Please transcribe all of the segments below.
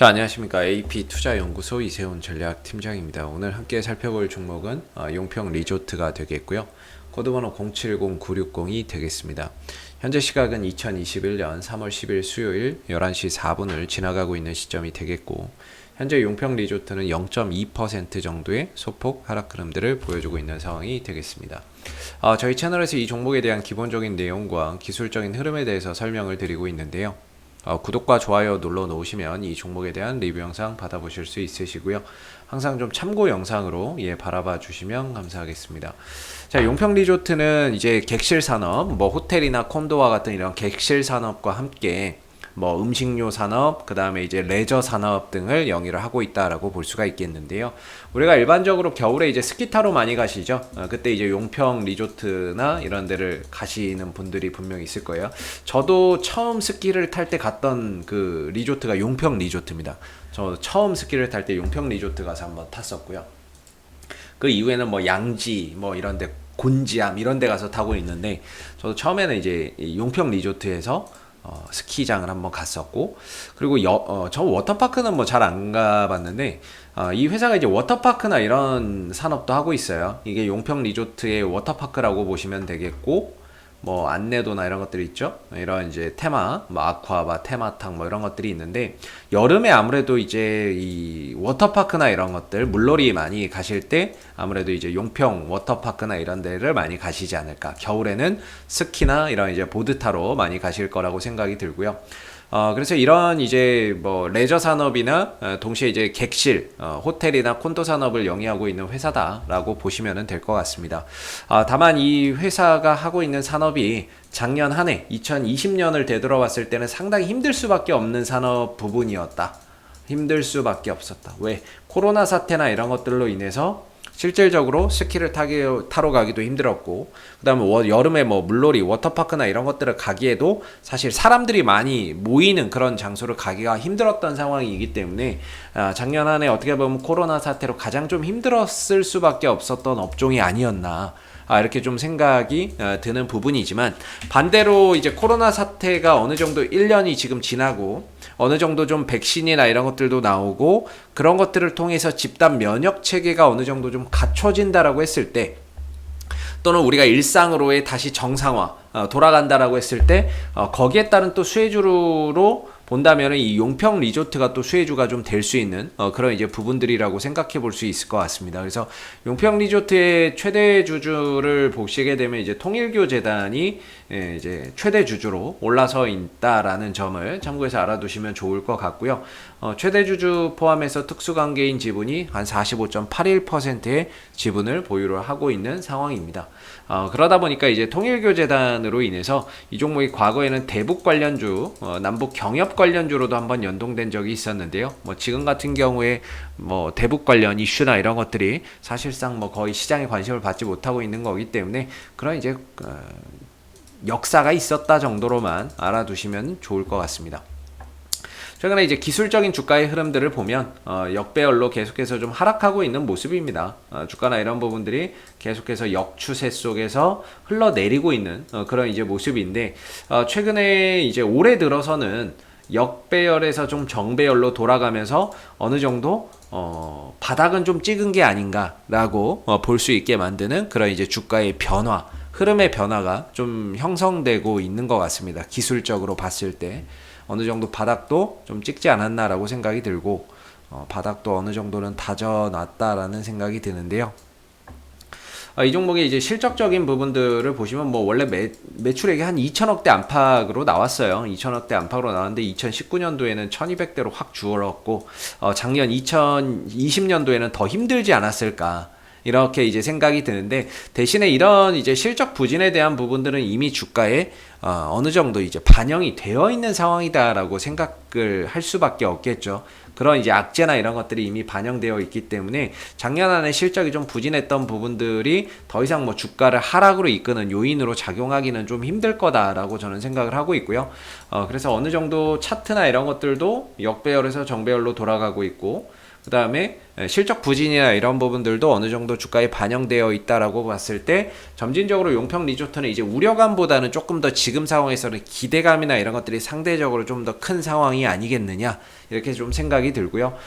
자, 안녕하십니까. AP투자연구소 이세훈 전략팀장입니다. 오늘 함께 살펴볼 종목은 용평 리조트가 되겠고요. 코드번호 070960이 되겠습니다. 현재 시각은 2021년 3월 10일 수요일 11시 4분을 지나가고 있는 시점이 되겠고, 현재 용평 리조트는 0.2% 정도의 소폭 하락 흐름들을 보여주고 있는 상황이 되겠습니다. 저희 채널에서 이 종목에 대한 기본적인 내용과 기술적인 흐름에 대해서 설명을 드리고 있는데요. 구독과 좋아요 눌러 놓으시면 이 종목에 대한 리뷰 영상 받아보실 수 있으시고요. 항상 좀 참고 영상으로 바라봐 주시면 감사하겠습니다. 자, 용평 리조트는 이제 객실 산업, 호텔이나 콘도와 같은 이런 객실 산업과 함께 음식료 산업, 그 다음에 이제 레저 산업 등을 영위를 하고 있다라고 볼 수가 있겠는데요. 우리가 일반적으로 겨울에 이제 스키 타러 많이 가시죠. 그때 이제 용평 리조트나 이런 데를 가시는 분들이 분명히 있을 거예요. 저도 처음 스키를 탈 때 갔던 그 리조트가 용평 리조트입니다. 저 처음 스키를 탈 때 용평 리조트 가서 한번 탔었고요. 그 이후에는 양지 이런 데, 곤지암 이런 데 가서 타고 있는데, 저도 처음에는 이제 용평 리조트에서 스키장을 한번 갔었고, 그리고 저 워터파크는 잘 안 가봤는데, 이 회사가 이제 워터파크나 이런 산업도 하고 있어요. 이게 용평 리조트의 워터파크라고 보시면 되겠고, 안내도나 이런 것들이 있죠. 이런 이제 테마, 아쿠아바, 테마탕 이런 것들이 있는데, 여름에 아무래도 이제 이 워터파크나 이런 것들, 물놀이 많이 가실 때 아무래도 이제 용평 워터파크나 이런 데를 많이 가시지 않을까. 겨울에는 스키나 이런 이제 보드 타러 많이 가실 거라고 생각이 들고요. 그래서 이런 이제 레저 산업이나 동시에 이제 객실, 호텔이나 콘도 산업을 영위하고 있는 회사다라고 보시면 될 것 같습니다. 다만 이 회사가 하고 있는 산업이 작년 한 해 2020년을 되돌아봤을 때는 상당히 힘들 수밖에 없는 산업 부분이었다. 힘들 수밖에 없었다. 왜? 코로나 사태나 이런 것들로 인해서 실질적으로 스키를 타러 가기도 힘들었고, 그 다음에 여름에 물놀이, 워터파크나 이런 것들을 가기에도 사실 사람들이 많이 모이는 그런 장소를 가기가 힘들었던 상황이기 때문에, 작년 한 해 어떻게 보면 코로나 사태로 가장 좀 힘들었을 수밖에 없었던 업종이 아니었나, 이렇게 좀 생각이 드는 부분이지만, 반대로 이제 코로나 사태가 어느 정도 1년이 지금 지나고 어느 정도 좀 백신이나 이런 것들도 나오고, 그런 것들을 통해서 집단 면역 체계가 어느 정도 좀 갖춰진다라고 했을 때, 또는 우리가 일상으로의 다시 정상화 돌아간다라고 했을 때, 거기에 따른 또 수혜주로 본다면 이 용평 리조트가 또 수혜주가 좀 될 수 있는 그런 이제 부분들이라고 생각해 볼 수 있을 것 같습니다. 그래서 용평 리조트의 최대 주주를 보시게 되면 이제 통일교 재단이 이제 최대 주주로 올라서 있다라는 점을 참고해서 알아두시면 좋을 것 같고요. 최대 주주 포함해서 특수관계인 지분이 한 45.81%의 지분을 보유를 하고 있는 상황입니다. 그러다 보니까 이제 통일교 재단으로 인해서 이 종목이 과거에는 대북 관련주, 남북 경협 관련주로도 한번 연동된 적이 있었는데요. 지금 같은 경우에 대북 관련 이슈나 이런 것들이 사실상 거의 시장에 관심을 받지 못하고 있는 거기 때문에, 그런 이제 역사가 있었다 정도로만 알아두시면 좋을 것 같습니다. 최근에 이제 기술적인 주가의 흐름들을 보면 역배열로 계속해서 좀 하락하고 있는 모습입니다. 주가나 이런 부분들이 계속해서 역추세 속에서 흘러내리고 있는 그런 이제 모습인데, 최근에 이제 올해 들어서는 역배열에서 좀 정배열로 돌아가면서 어느 정도 바닥은 좀 찍은 게 아닌가라고 볼 수 있게 만드는 그런 이제 주가의 변화, 흐름의 변화가 좀 형성되고 있는 것 같습니다. 기술적으로 봤을 때 어느 정도 바닥도 좀 찍지 않았나라고 생각이 들고, 바닥도 어느 정도는 다져놨다라는 생각이 드는데요. 이 종목의 이제 실적적인 부분들을 보시면 원래 매출액이 한 2천억대 안팎으로 나왔어요. 2천억대 안팎으로 나왔는데 2019년도에는 1200대로 확 줄었고, 작년 2020년도에는 더 힘들지 않았을까, 이렇게 이제 생각이 드는데, 대신에 이런 이제 실적 부진에 대한 부분들은 이미 주가에 어느 정도 이제 반영이 되어 있는 상황이다라고 생각을 할 수밖에 없겠죠. 그런 이제 악재나 이런 것들이 이미 반영되어 있기 때문에 작년 안에 실적이 좀 부진했던 부분들이 더 이상 주가를 하락으로 이끄는 요인으로 작용하기는 좀 힘들 거다라고 저는 생각을 하고 있고요. 그래서 어느 정도 차트나 이런 것들도 역배열에서 정배열로 돌아가고 있고, 그 다음에 실적 부진이나 이런 부분들도 어느 정도 주가에 반영되어 있다라고 봤을 때 점진적으로 용평 리조트는 이제 우려감보다는 조금 더 지금 상황에서는 기대감이나 이런 것들이 상대적으로 좀 더 큰 상황이 아니겠느냐 이렇게 좀 생각이 들고요.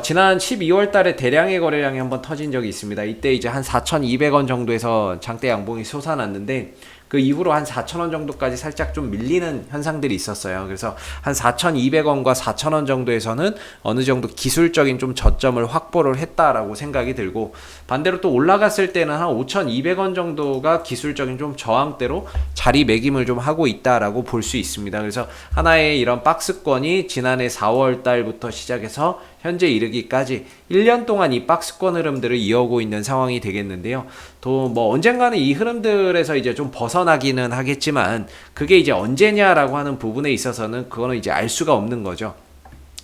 지난 12월 달에 대량의 거래량이 한번 터진 적이 있습니다. 이때 이제 한 4,200원 정도에서 장대 양봉이 솟아났는데 그 이후로 한 4,000원 정도까지 살짝 좀 밀리는 현상들이 있었어요. 그래서 한 4,200원과 4,000원 정도에서는 어느 정도 기술적인 좀 저점을 확보를 했다라고 생각이 들고, 반대로 또 올라갔을 때는 한 5,200원 정도가 기술적인 좀 저항대로 자리매김을 좀 하고 있다라고 볼 수 있습니다. 그래서 하나의 이런 박스권이 지난해 4월 달부터 시작해서 현재 이르기까지 1년 동안 이 박스권 흐름들을 이어오고 있는 상황이 되겠는데요. 또 뭐 언젠가는 이 흐름들에서 이제 좀 벗어나기는 하겠지만 그게 이제 언제냐라고 하는 부분에 있어서는 그거는 이제 알 수가 없는 거죠.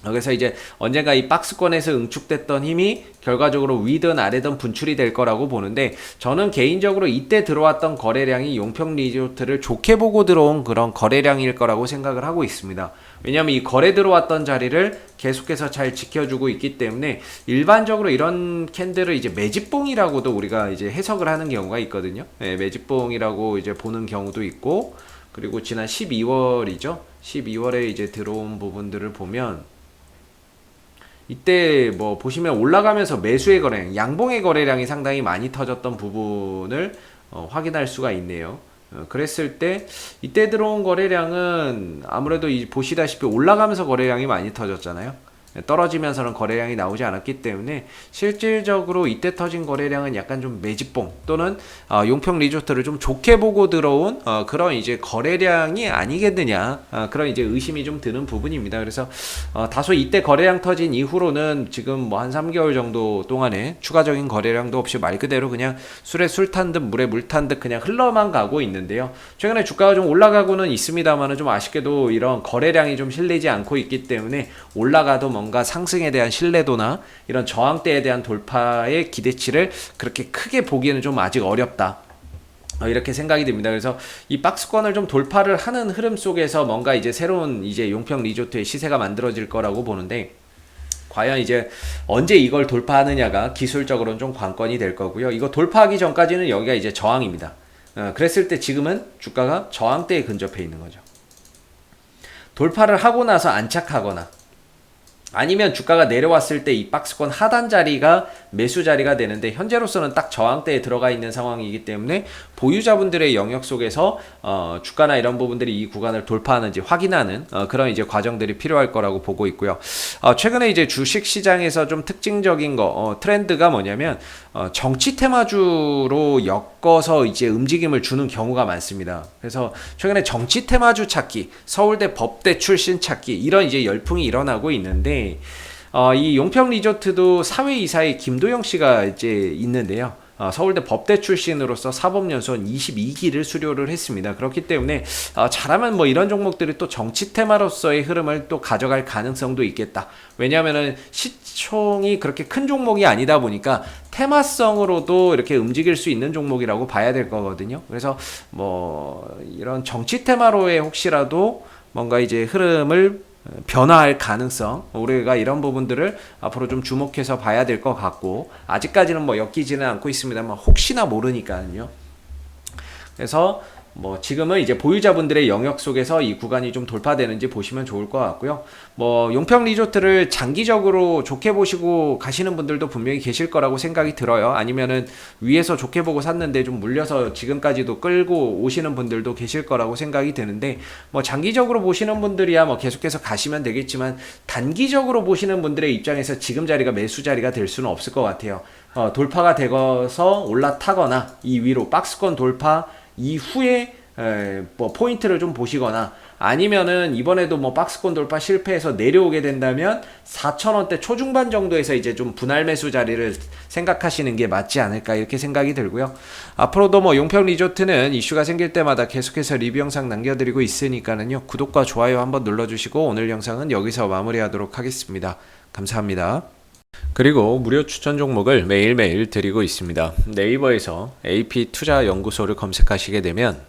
그래서 이제 언젠가 이 박스권에서 응축됐던 힘이 결과적으로 위든 아래든 분출이 될 거라고 보는데, 저는 개인적으로 이때 들어왔던 거래량이 용평 리조트를 좋게 보고 들어온 그런 거래량일 거라고 생각을 하고 있습니다. 왜냐하면 이 거래 들어왔던 자리를 계속해서 잘 지켜주고 있기 때문에 일반적으로 이런 캔들을 이제 매집봉이라고도 우리가 이제 해석을 하는 경우가 있거든요. 네, 매집봉이라고 이제 보는 경우도 있고, 그리고 지난 12월이죠. 12월에 이제 들어온 부분들을 보면 이때 뭐 보시면 올라가면서 매수의 거래량, 양봉의 거래량이 상당히 많이 터졌던 부분을 확인할 수가 있네요. 그랬을 때 이때 들어온 거래량은 아무래도 보시다시피 올라가면서 거래량이 많이 터졌잖아요. 떨어지면서는 거래량이 나오지 않았기 때문에 실질적으로 이때 터진 거래량은 약간 좀 매집봉 또는 용평 리조트를 좀 좋게 보고 들어온 그런 이제 거래량이 아니겠느냐, 그런 이제 의심이 좀 드는 부분입니다. 그래서 다소 이때 거래량 터진 이후로는 지금 뭐 한 3개월 정도 동안에 추가적인 거래량도 없이 말 그대로 그냥 술에 술 탄 듯 물에 물 탄 듯 그냥 흘러만 가고 있는데요. 최근에 주가가 좀 올라가고는 있습니다만은 좀 아쉽게도 이런 거래량이 좀 실리지 않고 있기 때문에 올라가도 뭔가 상승에 대한 신뢰도나 이런 저항대에 대한 돌파의 기대치를 그렇게 크게 보기에는 좀 아직 어렵다, 이렇게 생각이 듭니다. 그래서 이 박스권을 좀 돌파를 하는 흐름 속에서 뭔가 이제 새로운 이제 용평 리조트의 시세가 만들어질 거라고 보는데, 과연 이제 언제 이걸 돌파하느냐가 기술적으로는 좀 관건이 될 거고요. 이거 돌파하기 전까지는 여기가 이제 저항입니다. 그랬을 때 지금은 주가가 저항대에 근접해 있는 거죠. 돌파를 하고 나서 안착하거나 아니면 주가가 내려왔을 때 이 박스권 하단 자리가 매수 자리가 되는데, 현재로서는 딱 저항대에 들어가 있는 상황이기 때문에 보유자분들의 영역 속에서 주가나 이런 부분들이 이 구간을 돌파하는지 확인하는 그런 이제 과정들이 필요할 거라고 보고 있고요. 최근에 이제 주식 시장에서 좀 특징적인 트렌드가 뭐냐면 정치 테마주로 엮어서 이제 움직임을 주는 경우가 많습니다. 그래서 최근에 정치 테마주 찾기, 서울대 법대 출신 찾기, 이런 이제 열풍이 일어나고 있는데, 이 용평 리조트도 사회이사의 김도영 씨가 이제 있는데요. 서울대 법대 출신으로서 사법연수원 22기를 수료를 했습니다. 그렇기 때문에 잘하면 뭐 이런 종목들이 또 정치 테마로서의 흐름을 또 가져갈 가능성도 있겠다. 왜냐하면은 시총이 그렇게 큰 종목이 아니다 보니까 테마성으로도 이렇게 움직일 수 있는 종목이라고 봐야 될 거거든요. 그래서 뭐 이런 정치 테마로의 혹시라도 뭔가 이제 흐름을 변화할 가능성, 우리가 이런 부분들을 앞으로 좀 주목해서 봐야 될 것 같고, 아직까지는 뭐 엮이지는 않고 있습니다만 혹시나 모르니까요. 그래서 뭐 지금은 이제 보유자분들의 영역 속에서 이 구간이 좀 돌파되는지 보시면 좋을 것 같고요. 뭐 용평 리조트를 장기적으로 좋게 보시고 가시는 분들도 분명히 계실 거라고 생각이 들어요. 아니면은 위에서 좋게 보고 샀는데 좀 물려서 지금까지도 끌고 오시는 분들도 계실 거라고 생각이 드는데, 뭐 장기적으로 보시는 분들이야 뭐 계속해서 가시면 되겠지만, 단기적으로 보시는 분들의 입장에서 지금 자리가 매수 자리가 될 수는 없을 것 같아요. 돌파가 되어서 올라타거나 이 위로 박스권 돌파 이후에 뭐 포인트를 좀 보시거나, 아니면은 이번에도 뭐 박스권 돌파 실패해서 내려오게 된다면 4,000원대 초중반 정도에서 이제 좀 분할 매수 자리를 생각하시는 게 맞지 않을까, 이렇게 생각이 들고요. 앞으로도 뭐 용평 리조트는 이슈가 생길 때마다 계속해서 리뷰 영상 남겨드리고 있으니까는요, 구독과 좋아요 한번 눌러주시고 오늘 영상은 여기서 마무리하도록 하겠습니다. 감사합니다. 그리고 무료 추천 종목을 매일매일 드리고 있습니다. 네이버에서 AP투자연구소를 검색하시게 되면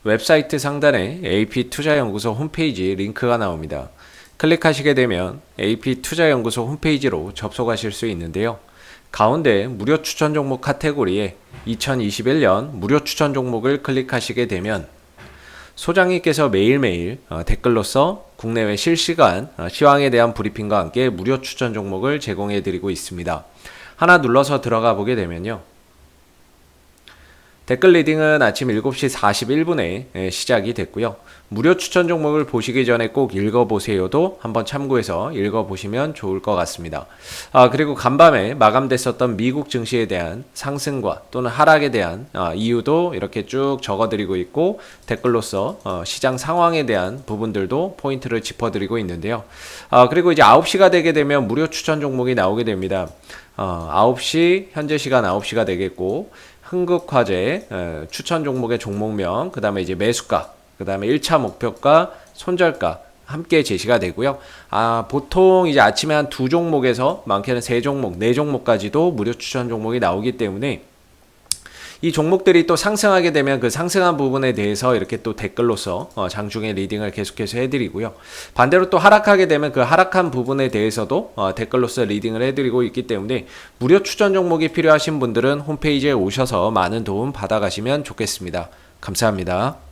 웹사이트 상단에 AP투자연구소 홈페이지 링크가 나옵니다. 클릭하시게 되면 AP투자연구소 홈페이지로 접속하실 수 있는데요. 가운데 무료 추천 종목 카테고리에 2021년 무료 추천 종목을 클릭하시게 되면 소장님께서 매일매일 댓글로서 국내외 실시간 시황에 대한 브리핑과 함께 무료 추천 종목을 제공해 드리고 있습니다. 하나 눌러서 들어가 보게 되면요. 댓글 리딩은 아침 7시 41분에 시작이 됐고요. 무료 추천 종목을 보시기 전에 꼭 읽어보세요도 한번 참고해서 읽어보시면 좋을 것 같습니다. 그리고 간밤에 마감됐었던 미국 증시에 대한 상승과 또는 하락에 대한 이유도 이렇게 쭉 적어드리고 있고 댓글로서 시장 상황에 대한 부분들도 포인트를 짚어드리고 있는데요. 그리고 이제 9시가 되게 되면 무료 추천 종목이 나오게 됩니다. 9시 현재 시간 9시가 되겠고 흥국화재 추천 종목의 종목명, 그 다음에 이제 매수가, 그 다음에 1차 목표가, 손절가 함께 제시가 되고요. 보통 이제 아침에 한 2종목에서 많게는 3종목, 4종목까지도 무료 추천 종목이 나오기 때문에 이 종목들이 또 상승하게 되면 그 상승한 부분에 대해서 이렇게 또 댓글로서 장중에 리딩을 계속해서 해드리고요. 반대로 또 하락하게 되면 그 하락한 부분에 대해서도 댓글로서 리딩을 해드리고 있기 때문에 무료 추천 종목이 필요하신 분들은 홈페이지에 오셔서 많은 도움 받아가시면 좋겠습니다. 감사합니다.